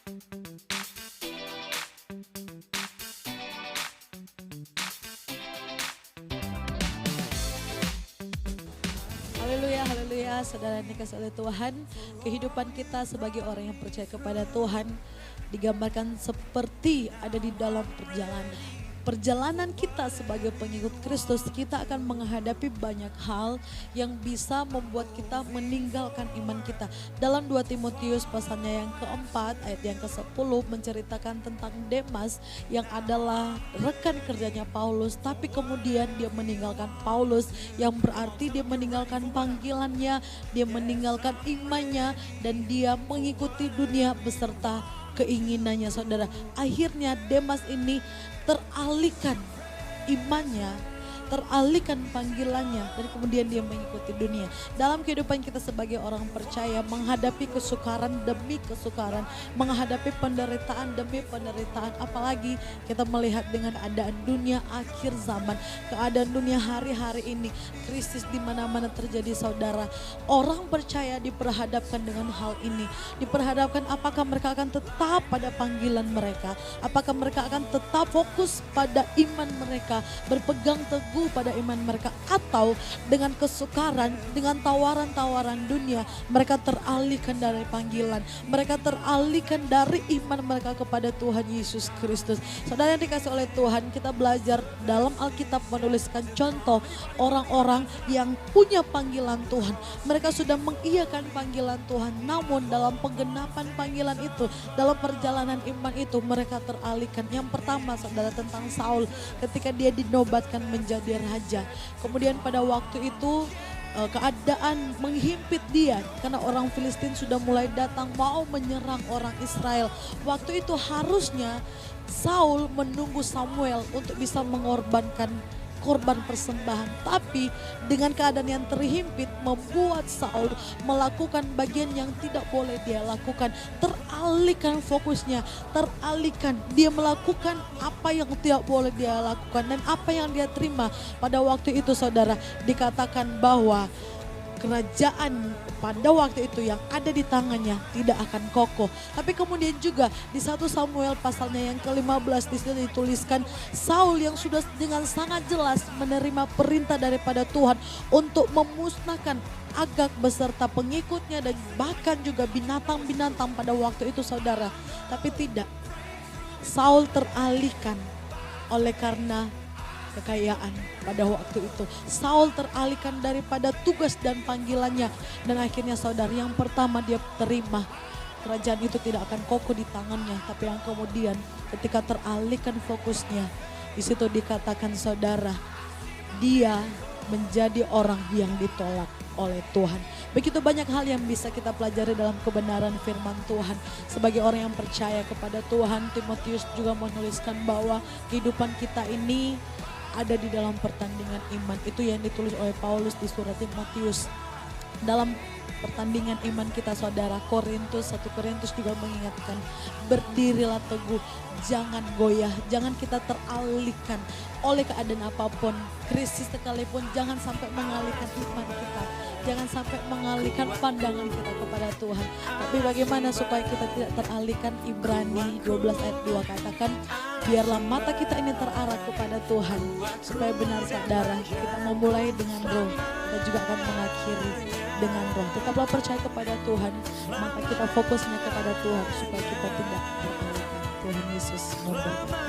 Haleluya, haleluya, saudara yang dikasih oleh Tuhan. Kehidupan kita sebagai orang yang percaya kepada Tuhan digambarkan seperti ada di dalam perjalanan. Perjalanan kita sebagai pengikut Kristus, kita akan menghadapi banyak hal yang bisa membuat kita meninggalkan iman kita. Dalam 2 Timotius pasalnya yang keempat ayat yang ke-10 menceritakan tentang Demas yang adalah rekan kerjanya Paulus, tapi kemudian dia meninggalkan Paulus, yang berarti dia meninggalkan panggilannya, dia meninggalkan imannya, dan dia mengikuti dunia beserta keinginannya, saudara. Akhirnya Demas ini teralihkan imannya, teralihkan panggilannya, dan kemudian dia mengikuti dunia. Dalam kehidupan kita sebagai orang percaya, menghadapi kesukaran demi kesukaran, menghadapi penderitaan demi penderitaan, apalagi kita melihat dengan keadaan dunia akhir zaman, keadaan dunia hari-hari ini, krisis di mana-mana terjadi, saudara. Orang percaya diperhadapkan dengan hal ini, diperhadapkan apakah mereka akan tetap pada panggilan mereka, apakah mereka akan tetap fokus pada iman mereka, berpegang teguh pada iman mereka, atau dengan kesukaran, dengan tawaran-tawaran dunia, mereka teralihkan dari panggilan, mereka teralihkan dari iman mereka kepada Tuhan Yesus Kristus. Saudara yang dikasih oleh Tuhan, kita belajar dalam Alkitab menuliskan contoh orang-orang yang punya panggilan Tuhan. Mereka sudah mengiyakan panggilan Tuhan, namun dalam penggenapan panggilan itu, dalam perjalanan iman itu, mereka teralihkan. Yang pertama, saudara, tentang Saul ketika dia dinobatkan menjadi raja. Kemudian pada waktu itu keadaan menghimpit dia karena orang Filistin sudah mulai datang mau menyerang orang Israel. Waktu itu harusnya Saul menunggu Samuel untuk bisa mengorbankan korban persembahan, tapi dengan keadaan yang terhimpit membuat Saul melakukan bagian yang tidak boleh dia lakukan. Teralihkan fokusnya, teralihkan, dia melakukan apa yang tidak boleh dia lakukan, dan apa yang dia terima pada waktu itu, saudara, dikatakan bahwa kerajaan pada waktu itu yang ada di tangannya tidak akan kokoh. Tapi kemudian juga di 1 Samuel pasalnya yang ke-15 di situ dituliskan Saul yang sudah dengan sangat jelas menerima perintah daripada Tuhan untuk memusnahkan Agag beserta pengikutnya dan bahkan juga binatang-binatang pada waktu itu, saudara. Tapi tidak, Saul teralihkan oleh karena kekayaan pada waktu itu. Saul teralihkan daripada tugas dan panggilannya, dan akhirnya, saudara, yang pertama dia terima kerajaan itu tidak akan kokoh di tangannya, tapi yang kemudian ketika teralihkan fokusnya, di situ dikatakan, saudara, dia menjadi orang yang ditolak oleh Tuhan. Begitu banyak hal yang bisa kita pelajari dalam kebenaran firman Tuhan. Sebagai orang yang percaya kepada Tuhan, Timotius juga menuliskan bahwa kehidupan kita ini ada di dalam pertandingan iman. Itu yang ditulis oleh Paulus di surat Timotius. Dalam pertandingan iman kita, saudara, 1 Korintus juga mengingatkan, berdirilah teguh, jangan goyah, jangan kita teralihkan oleh keadaan apapun, krisis sekalipun, jangan sampai mengalihkan iman kita, jangan sampai mengalihkan pandangan kita kepada Tuhan. Tapi bagaimana supaya kita tidak teralihkan? Ibrani 12 ayat 2 katakan, biarlah mata kita ini terarah kepada Tuhan, supaya benar, saudara, kita memulai dengan roh dan juga akan mengakhiri dengan roh. Tetaplah percaya kepada Tuhan, maka kita fokusnya kepada Tuhan supaya kita tidak teralihkan. Tuhan Yesus memberkati.